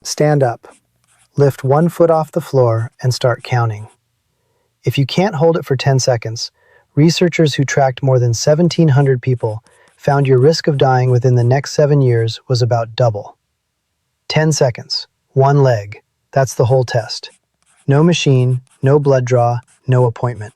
Stand up, lift one foot off the floor, and start counting. If you can't hold it for 10 seconds, researchers who tracked more than 1,700 people found your risk of dying within the next 7 years was about double. 10 seconds, one leg, that's the whole test. No machine, no blood draw, no appointment.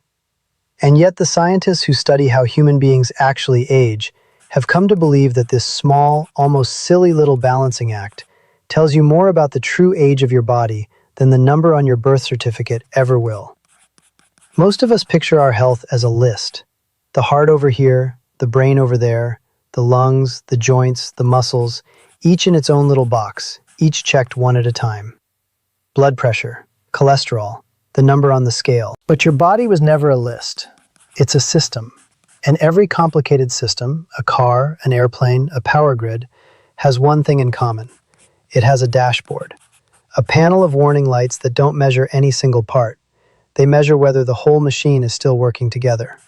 And yet the scientists who study how human beings actually age have come to believe that this small, almost silly little balancing act tells you more about the true age of your body than the number on your birth certificate ever will. Most of us picture our health as a list. The heart over here, the brain over there, the lungs, the joints, the muscles, each in its own little box, each checked one at a time. Blood pressure, cholesterol, the number on the scale. But your body was never a list. It's a system. And every complicated system, a car, an airplane, a power grid, has one thing in common. It has a dashboard. A panel of warning lights that don't measure any single part. They measure whether the whole machine is still working together.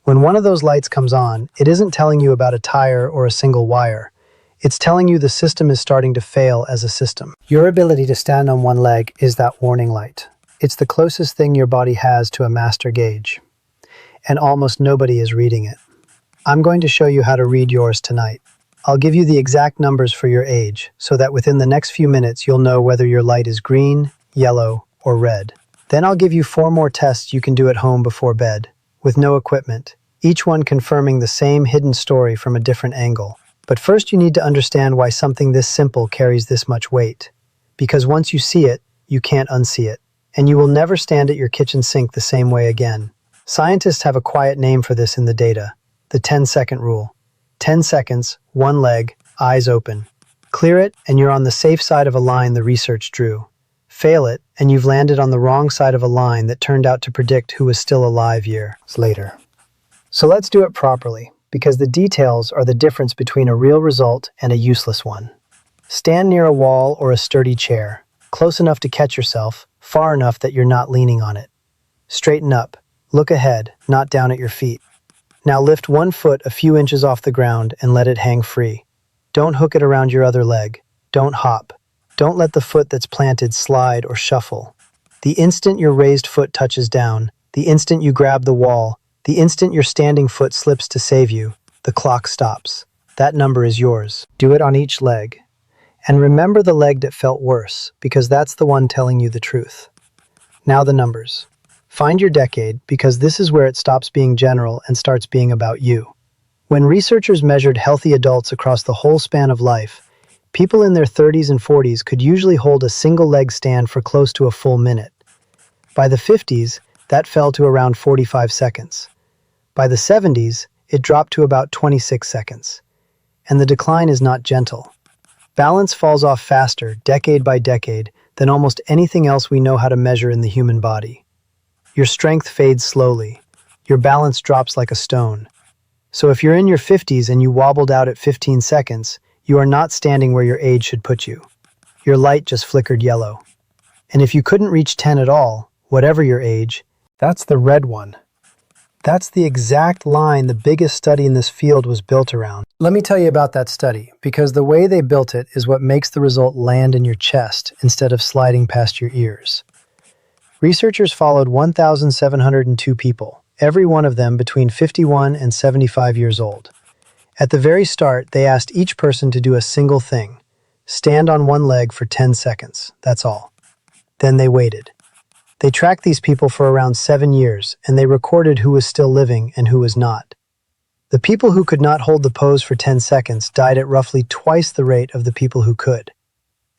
When one of those lights comes on, it isn't telling you about a tire or a single wire. It's telling you the system is starting to fail as a system. Your ability to stand on one leg is that warning light. It's the closest thing your body has to a master gauge. And almost nobody is reading it. I'm going to show you how to read yours tonight. I'll give you the exact numbers for your age, so that within the next few minutes you'll know whether your light is green, yellow, or red. Then I'll give you 4 more tests you can do at home before bed, with no equipment, each one confirming the same hidden story from a different angle. But first you need to understand why something this simple carries this much weight. Because once you see it, you can't unsee it, and you will never stand at your kitchen sink the same way again. Scientists have a quiet name for this in the data, the 10-second rule. 10 seconds, one leg, eyes open. Clear it, and you're on the safe side of a line the research drew. Fail it, and you've landed on the wrong side of a line that turned out to predict who was still alive years later. So let's do it properly, because the details are the difference between a real result and a useless one. Stand near a wall or a sturdy chair, close enough to catch yourself, far enough that you're not leaning on it. Straighten up, look ahead, not down at your feet. Now lift one foot a few inches off the ground and let it hang free. Don't hook it around your other leg. Don't hop. Don't let the foot that's planted slide or shuffle. The instant your raised foot touches down, the instant you grab the wall, the instant your standing foot slips to save you, the clock stops. That number is yours. Do it on each leg. And remember the leg that felt worse, because that's the one telling you the truth. Now the numbers. Find your decade, because this is where it stops being general and starts being about you. When researchers measured healthy adults across the whole span of life, people in their 30s and 40s could usually hold a single leg stand for close to a full minute. By the 50s, that fell to around 45 seconds. By the 70s, it dropped to about 26 seconds. And the decline is not gentle. Balance falls off faster, decade by decade, than almost anything else we know how to measure in the human body. Your strength fades slowly. Your balance drops like a stone. So if you're in your 50s and you wobbled out at 15 seconds, you are not standing where your age should put you. Your light just flickered yellow. And if you couldn't reach 10 at all, whatever your age, that's the red one. That's the exact line the biggest study in this field was built around. Let me tell you about that study, because the way they built it is what makes the result land in your chest instead of sliding past your ears. Researchers followed 1,702 people, every one of them between 51 and 75 years old. At the very start, they asked each person to do a single thing. Stand on one leg for 10 seconds, that's all. Then they waited. They tracked these people for around 7 years, and they recorded who was still living and who was not. The people who could not hold the pose for 10 seconds died at roughly twice the rate of the people who could.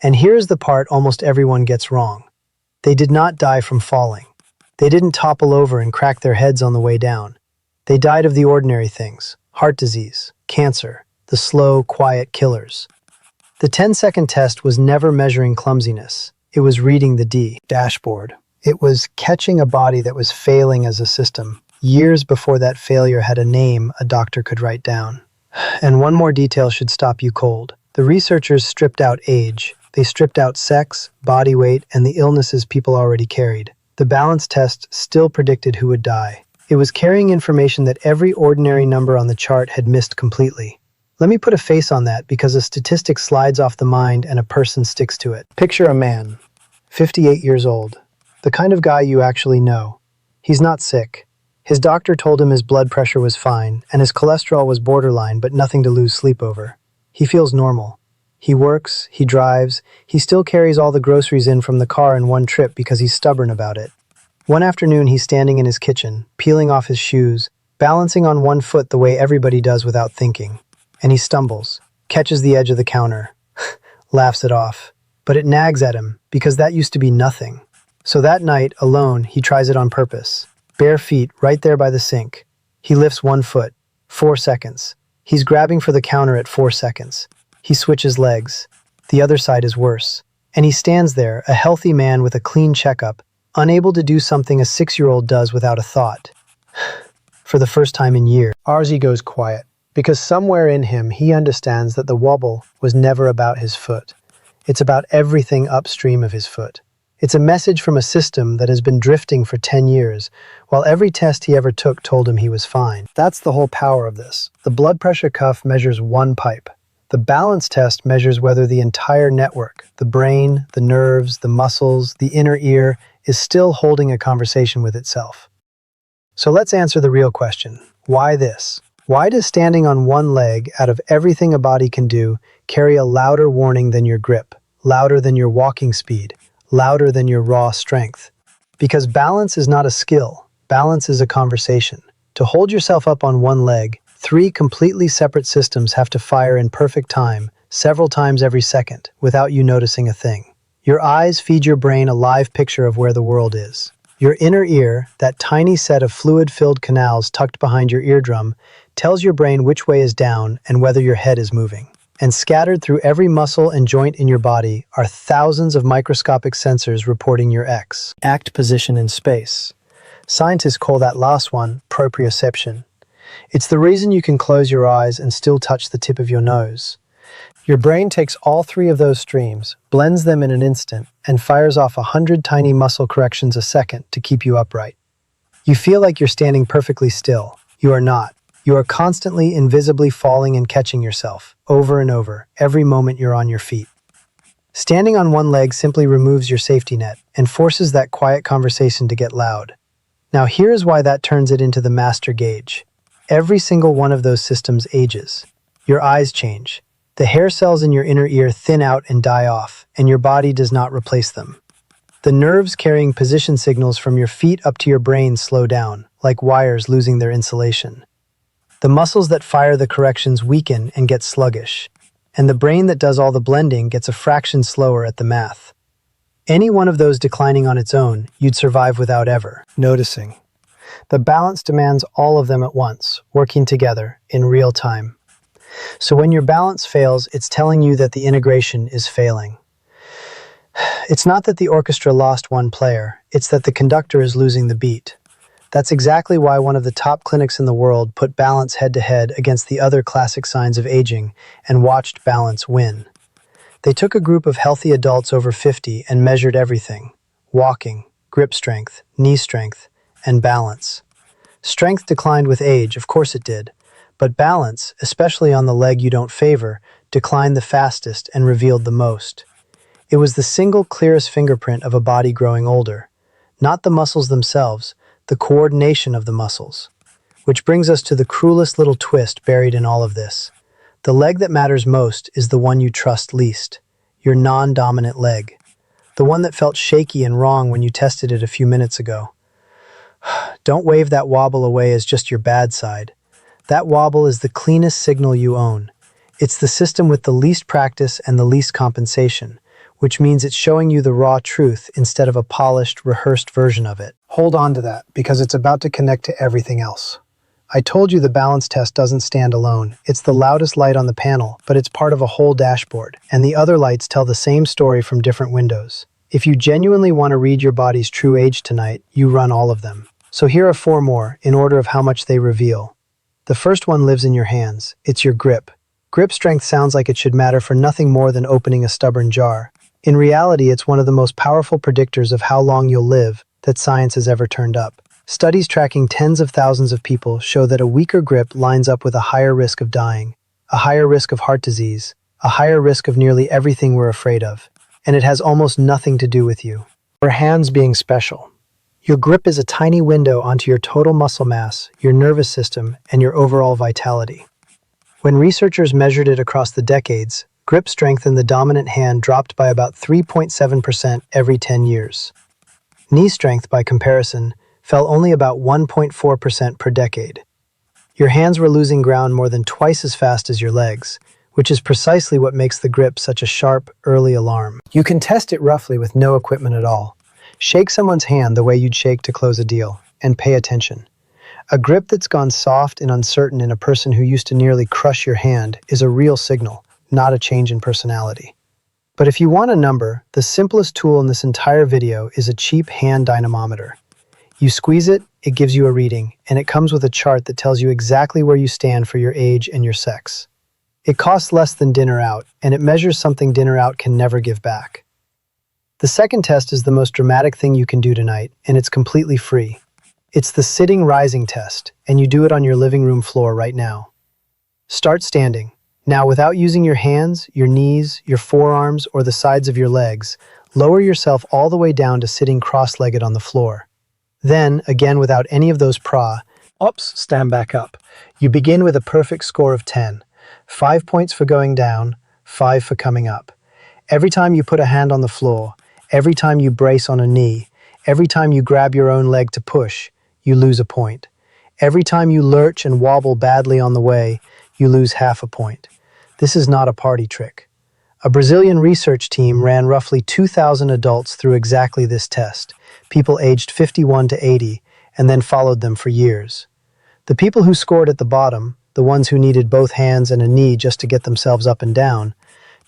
And here's the part almost everyone gets wrong. They did not die from falling. They didn't topple over and crack their heads on the way down. They died of the ordinary things: heart disease, cancer, the slow, quiet killers. The 10-second test was never measuring clumsiness. It was reading the dashboard. It was catching a body that was failing as a system, years before that failure had a name a doctor could write down. And one more detail should stop you cold. The researchers stripped out age. They stripped out sex, body weight, and the illnesses people already carried. The balance test still predicted who would die. It was carrying information that every ordinary number on the chart had missed completely. Let me put a face on that because a statistic slides off the mind and a person sticks to it. Picture a man, 58 years old, the kind of guy you actually know. He's not sick. His doctor told him his blood pressure was fine and his cholesterol was borderline, but nothing to lose sleep over. He feels normal. He works, he drives, he still carries all the groceries in from the car in one trip because he's stubborn about it. One afternoon, he's standing in his kitchen, peeling off his shoes, balancing on one foot the way everybody does without thinking. And he stumbles, catches the edge of the counter, laughs it off. But it nags at him, because that used to be nothing. So that night, alone, he tries it on purpose. Bare feet, right there by the sink. He lifts one foot. 4 seconds. He's grabbing for the counter at 4 seconds. He switches legs. The other side is worse. And he stands there, a healthy man with a clean checkup, unable to do something a 6-year-old does without a thought. For the first time in years, Arzi goes quiet, because somewhere in him he understands that the wobble was never about his foot. It's about everything upstream of his foot. It's a message from a system that has been drifting for 10 years, while every test he ever took told him he was fine. That's the whole power of this. The blood pressure cuff measures one pipe. The balance test measures whether the entire network, the brain, the nerves, the muscles, the inner ear, is still holding a conversation with itself. So let's answer the real question. Why this? Why does standing on one leg, out of everything a body can do, carry a louder warning than your grip, louder than your walking speed, louder than your raw strength? Because balance is not a skill. Balance is a conversation. To hold yourself up on one leg, 3 completely separate systems have to fire in perfect time, several times every second, without you noticing a thing. Your eyes feed your brain a live picture of where the world is. Your inner ear, that tiny set of fluid-filled canals tucked behind your eardrum, tells your brain which way is down and whether your head is moving. And scattered through every muscle and joint in your body are thousands of microscopic sensors reporting your act position in space. Scientists call that last one proprioception. It's the reason you can close your eyes and still touch the tip of your nose. Your brain takes all 3 of those streams, blends them in an instant, and fires off 100 tiny muscle corrections a second to keep you upright. You feel like you're standing perfectly still. You are not. You are constantly, invisibly falling and catching yourself, over and over, every moment you're on your feet. Standing on one leg simply removes your safety net and forces that quiet conversation to get loud. Now here's why that turns it into the master gauge. Every single one of those systems ages. Your eyes change. The hair cells in your inner ear thin out and die off, and your body does not replace them. The nerves carrying position signals from your feet up to your brain slow down, like wires losing their insulation. The muscles that fire the corrections weaken and get sluggish, and the brain that does all the blending gets a fraction slower at the math. Any one of those declining on its own, you'd survive without ever noticing. The balance demands all of them at once, working together in real time. So when your balance fails, it's telling you that the integration is failing. It's not that the orchestra lost one player, it's that the conductor is losing the beat. That's exactly why one of the top clinics in the world put balance head-to-head against the other classic signs of aging and watched balance win. They took a group of healthy adults over 50 and measured everything: walking, grip strength, knee strength, and balance. Strength declined with age, of course it did, but balance, especially on the leg you don't favor, declined the fastest and revealed the most. It was the single clearest fingerprint of a body growing older, not the muscles themselves, the coordination of the muscles. Which brings us to the cruelest little twist buried in all of this. The leg that matters most is the one you trust least, your non-dominant leg, the one that felt shaky and wrong when you tested it a few minutes ago. Don't wave that wobble away as just your bad side. That wobble is the cleanest signal you own. It's the system with the least practice and the least compensation, which means it's showing you the raw truth instead of a polished, rehearsed version of it. Hold on to that, because it's about to connect to everything else. I told you the balance test doesn't stand alone. It's the loudest light on the panel, but it's part of a whole dashboard, and the other lights tell the same story from different windows. If you genuinely want to read your body's true age tonight, you run all of them. So here are 4 more, in order of how much they reveal. The first one lives in your hands. It's your grip. Grip strength sounds like it should matter for nothing more than opening a stubborn jar. In reality, it's one of the most powerful predictors of how long you'll live that science has ever turned up. Studies tracking tens of thousands of people show that a weaker grip lines up with a higher risk of dying, a higher risk of heart disease, a higher risk of nearly everything we're afraid of, and it has almost nothing to do with you. Your hands being special. Your grip is a tiny window onto your total muscle mass, your nervous system, and your overall vitality. When researchers measured it across the decades, grip strength in the dominant hand dropped by about 3.7% every 10 years. Knee strength, by comparison, fell only about 1.4% per decade. Your hands were losing ground more than twice as fast as your legs, which is precisely what makes the grip such a sharp, early alarm. You can test it roughly with no equipment at all. Shake someone's hand the way you'd shake to close a deal, and pay attention. A grip that's gone soft and uncertain in a person who used to nearly crush your hand is a real signal, not a change in personality. But if you want a number, the simplest tool in this entire video is a cheap hand dynamometer. You squeeze it, it gives you a reading, and it comes with a chart that tells you exactly where you stand for your age and your sex. It costs less than dinner out, and it measures something dinner out can never give back. The second test is the most dramatic thing you can do tonight, and it's completely free. It's the sitting rising test, and you do it on your living room floor right now. Start standing. Now, without using your hands, your knees, your forearms, or the sides of your legs, lower yourself all the way down to sitting cross-legged on the floor. Then, again without any of those props, stand back up. You begin with a perfect score of 10. 5 points for going down, 5 for coming up. Every time you put a hand on the floor, every time you brace on a knee, every time you grab your own leg to push, you lose a point. Every time you lurch and wobble badly on the way, you lose half a point. This is not a party trick. A Brazilian research team ran roughly 2,000 adults through exactly this test, people aged 51 to 80, and then followed them for years. The people who scored at the bottom, the ones who needed both hands and a knee just to get themselves up and down,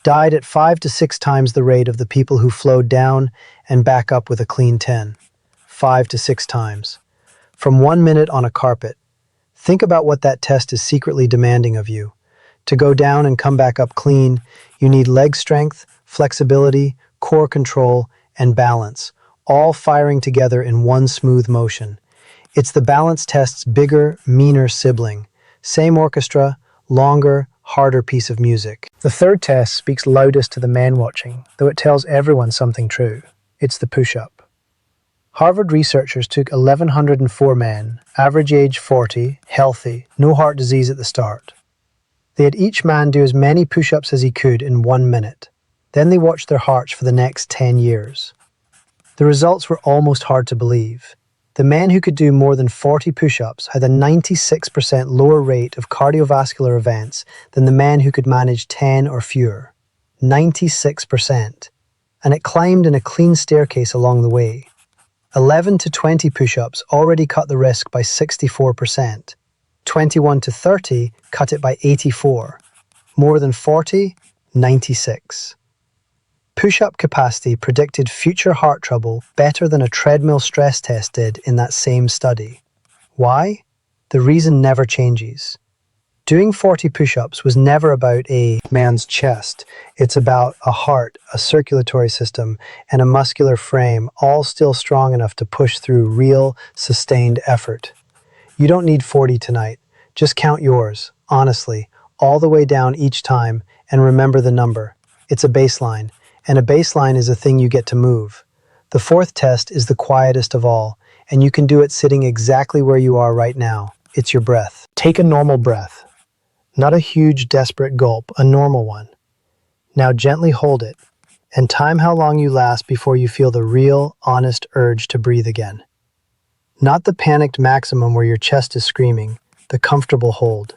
died at 5 to 6 times the rate of the people who flowed down and back up with a clean 10. 5 to 6 times. From 1 minute on a carpet. Think about what that test is secretly demanding of you. To go down and come back up clean, you need leg strength, flexibility, core control, and balance, all firing together in one smooth motion. It's the balance test's bigger, meaner sibling. Same orchestra, longer, harder piece of music. The third test speaks loudest to the men watching, though it tells everyone something true. It's the push-up. Harvard researchers took 1,104 men, average age 40, healthy, no heart disease at the start. They had each man do as many push-ups as he could in 1 minute. Then they watched their hearts for the next 10 years. The results were almost hard to believe. The men who could do more than 40 push-ups had a 96% lower rate of cardiovascular events than the men who could manage 10 or fewer. 96%. And it climbed in a clean staircase along the way. 11 to 20 push-ups already cut the risk by 64%. 21 to 30 cut it by 84. More than 40, 96. Push-up capacity predicted future heart trouble better than a treadmill stress test did in that same study. Why? The reason never changes. Doing 40 push-ups was never about a man's chest. It's about a heart, a circulatory system, and a muscular frame, all still strong enough to push through real, sustained effort. You don't need 40 tonight. Just count yours, honestly, all the way down each time, and remember the number. It's a baseline, and a baseline is a thing you get to move. The fourth test is the quietest of all, and you can do it sitting exactly where you are right now. It's your breath. Take a normal breath. Not a huge, desperate gulp, a normal one. Now gently hold it, and time how long you last before you feel the real, honest urge to breathe again. Not the panicked maximum where your chest is screaming, the comfortable hold.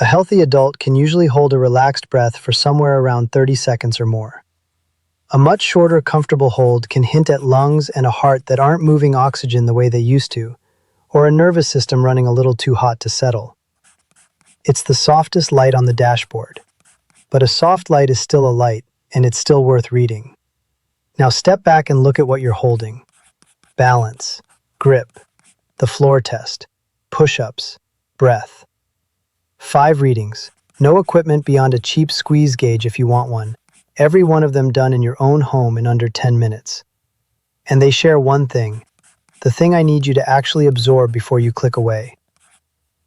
A healthy adult can usually hold a relaxed breath for somewhere around 30 seconds or more. A much shorter, comfortable hold can hint at lungs and a heart that aren't moving oxygen the way they used to, or a nervous system running a little too hot to settle. It's the softest light on the dashboard. But a soft light is still a light, and it's still worth reading. Now step back and look at what you're holding. Balance, grip, the floor test, push-ups, breath. 5 readings. No equipment beyond a cheap squeeze gauge if you want one. Every one of them done in your own home in under 10 minutes. And they share one thing. The thing I need you to actually absorb before you click away.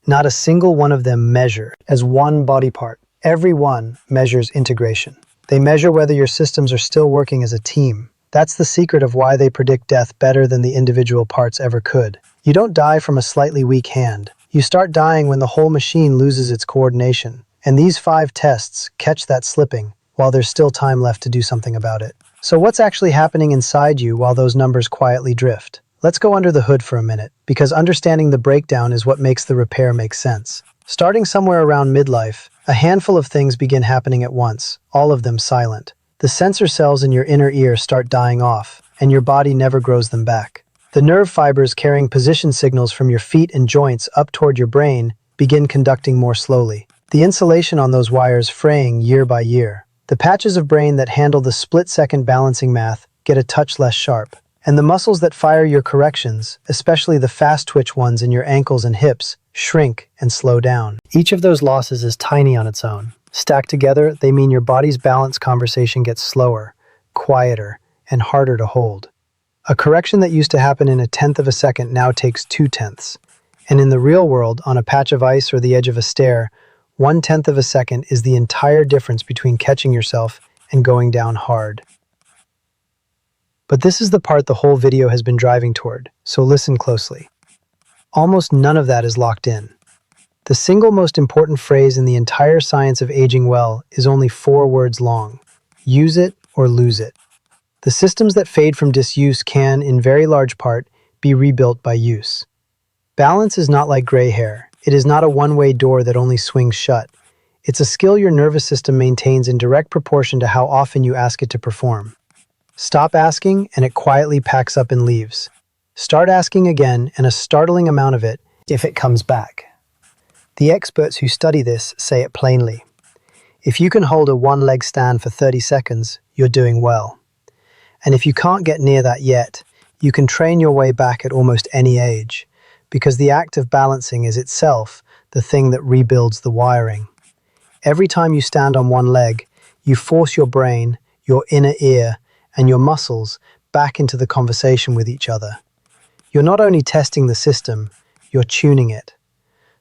Not a single one of them measure as one body part. Every one measures integration. They measure whether your systems are still working as a team. That's the secret of why they predict death better than the individual parts ever could. You don't die from a slightly weak hand. You start dying when the whole machine loses its coordination. And these 5 tests catch that slipping while there's still time left to do something about it. So what's actually happening inside you while those numbers quietly drift? Let's go under the hood for a minute, because understanding the breakdown is what makes the repair make sense. Starting somewhere around midlife, a handful of things begin happening at once, all of them silent. The sensor cells in your inner ear start dying off, and your body never grows them back. The nerve fibers carrying position signals from your feet and joints up toward your brain begin conducting more slowly. The insulation on those wires fraying year by year. The patches of brain that handle the split-second balancing math get a touch less sharp. And the muscles that fire your corrections, especially the fast-twitch ones in your ankles and hips, shrink and slow down. Each of those losses is tiny on its own. Stacked together, they mean your body's balance conversation gets slower, quieter, and harder to hold. A correction that used to happen in 1/10 of a second now takes 2/10. And in the real world, on a patch of ice or the edge of a stair, 1/10 of a second is the entire difference between catching yourself and going down hard. But this is the part the whole video has been driving toward, so listen closely. Almost none of that is locked in. The single most important phrase in the entire science of aging well is only 4 words long. Use it or lose it. The systems that fade from disuse can, in very large part, be rebuilt by use. Balance is not like gray hair. It is not a one-way door that only swings shut. It's a skill your nervous system maintains in direct proportion to how often you ask it to perform. Stop asking, and it quietly packs up and leaves. Start asking again, and a startling amount of it, if it comes back. The experts who study this say it plainly. If you can hold a one-leg stand for 30 seconds, you're doing well. And if you can't get near that yet, you can train your way back at almost any age, because the act of balancing is itself the thing that rebuilds the wiring. Every time you stand on one leg, you force your brain, your inner ear, and your muscles back into the conversation with each other. You're not only testing the system, you're tuning it.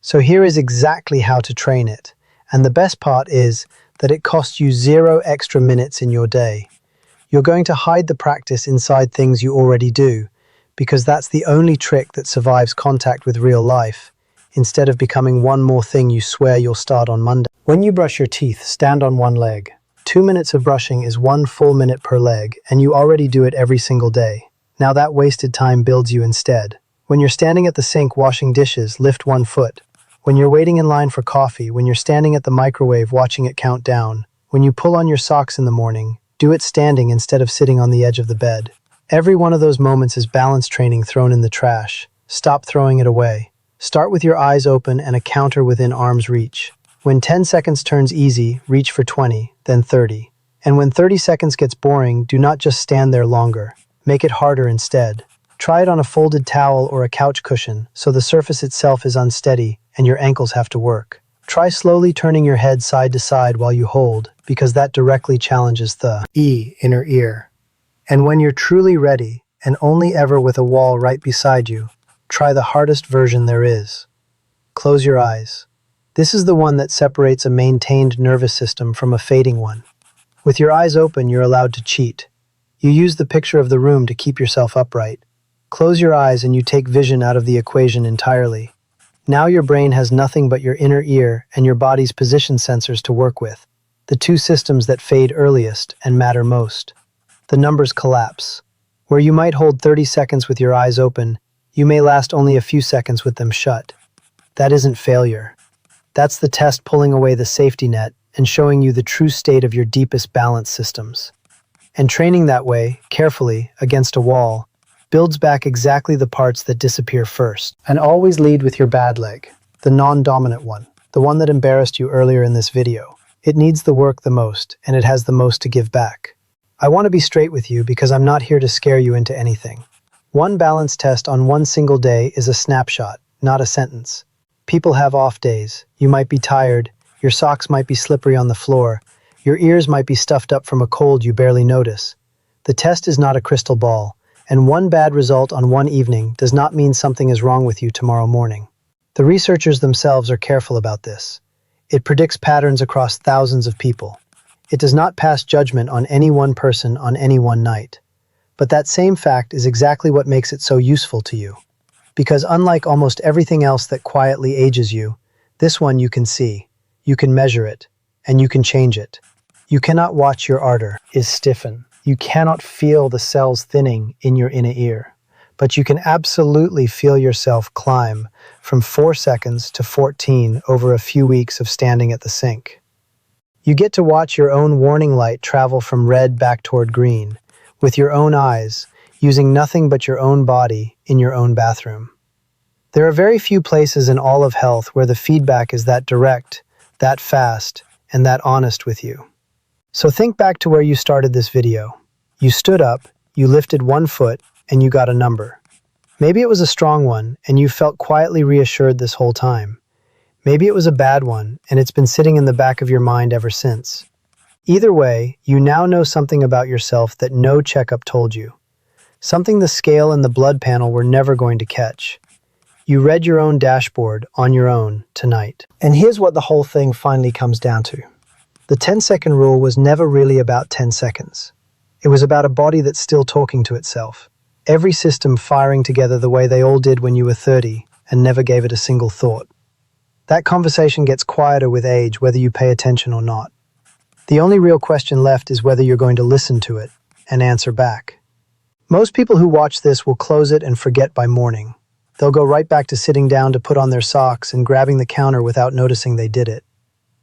So here is exactly how to train it. And the best part is that it costs you 0 extra minutes in your day. You're going to hide the practice inside things you already do, because that's the only trick that survives contact with real life, instead of becoming one more thing you swear you'll start on Monday. When you brush your teeth, stand on one leg. 2 minutes of brushing is 1 full minute per leg, and you already do it every single day. Now that wasted time builds you instead. When you're standing at the sink washing dishes, lift 1 foot. When you're waiting in line for coffee, when you're standing at the microwave watching it count down, when you pull on your socks in the morning, do it standing instead of sitting on the edge of the bed. Every one of those moments is balance training thrown in the trash. Stop throwing it away. Start with your eyes open and a counter within arm's reach. When 10 seconds turns easy, reach for 20, then 30. And when 30 seconds gets boring, do not just stand there longer. Make it harder instead. Try it on a folded towel or a couch cushion, so the surface itself is unsteady and your ankles have to work. Try slowly turning your head side to side while you hold, because that directly challenges the inner ear. And when you're truly ready, and only ever with a wall right beside you, try the hardest version there is. Close your eyes. This is the one that separates a maintained nervous system from a fading one. With your eyes open, you're allowed to cheat. You use the picture of the room to keep yourself upright. Close your eyes and you take vision out of the equation entirely. Now your brain has nothing but your inner ear and your body's position sensors to work with, the 2 systems that fade earliest and matter most. The numbers collapse. Where you might hold 30 seconds with your eyes open, you may last only a few seconds with them shut. That isn't failure. That's the test pulling away the safety net and showing you the true state of your deepest balance systems. And training that way, carefully, against a wall, builds back exactly the parts that disappear first. And always lead with your bad leg, the non-dominant one, the one that embarrassed you earlier in this video. It needs the work the most, and it has the most to give back. I want to be straight with you because I'm not here to scare you into anything. One balance test on one single day is a snapshot, not a sentence. People have off days. You might be tired, your socks might be slippery on the floor, your ears might be stuffed up from a cold you barely notice. The test is not a crystal ball. And one bad result on one evening does not mean something is wrong with you tomorrow morning. The researchers themselves are careful about this. It predicts patterns across thousands of people. It does not pass judgment on any one person on any one night. But that same fact is exactly what makes it so useful to you. Because unlike almost everything else that quietly ages you, this one you can see, you can measure it, and you can change it. You cannot watch your ardor is stiffen. You cannot feel the cells thinning in your inner ear. But you can absolutely feel yourself climb from 4 seconds to 14 over a few weeks of standing at the sink. You get to watch your own warning light travel from red back toward green, with your own eyes, using nothing but your own body in your own bathroom. There are very few places in all of health where the feedback is that direct, that fast, and that honest with you. So think back to where you started this video. You stood up, you lifted 1 foot, and you got a number. Maybe it was a strong one, and you felt quietly reassured this whole time. Maybe it was a bad one, and it's been sitting in the back of your mind ever since. Either way, you now know something about yourself that no checkup told you. Something the scale and the blood panel were never going to catch. You read your own dashboard on your own tonight. And here's what the whole thing finally comes down to. The 10-second rule was never really about 10 seconds. It was about a body that's still talking to itself. Every system firing together the way they all did when you were 30 and never gave it a single thought. That conversation gets quieter with age, whether you pay attention or not. The only real question left is whether you're going to listen to it and answer back. Most people who watch this will close it and forget by morning. They'll go right back to sitting down to put on their socks and grabbing the counter without noticing they did it.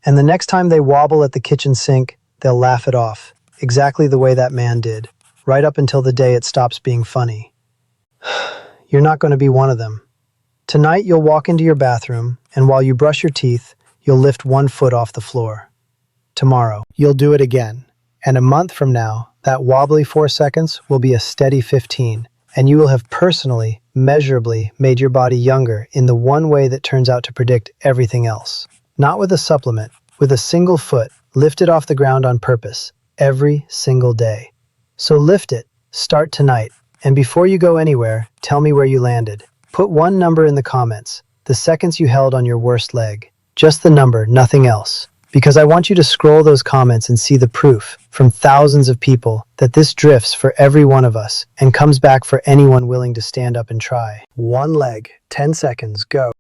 And the next time they wobble at the kitchen sink, they'll laugh it off, exactly the way that man did, right up until the day it stops being funny. You're not going to be one of them. Tonight you'll walk into your bathroom, and while you brush your teeth, you'll lift 1 foot off the floor. Tomorrow, you'll do it again. And a month from now, that wobbly 4 seconds will be a steady 15, and you will have personally, measurably made your body younger in the one way that turns out to predict everything else. Not with a supplement, with a single foot lifted off the ground on purpose, every single day. So lift it, start tonight, and before you go anywhere, tell me where you landed. Put one number in the comments, the seconds you held on your worst leg. Just the number, nothing else. Because I want you to scroll those comments and see the proof from thousands of people that this drifts for every one of us and comes back for anyone willing to stand up and try. 1 leg, 10 seconds, go.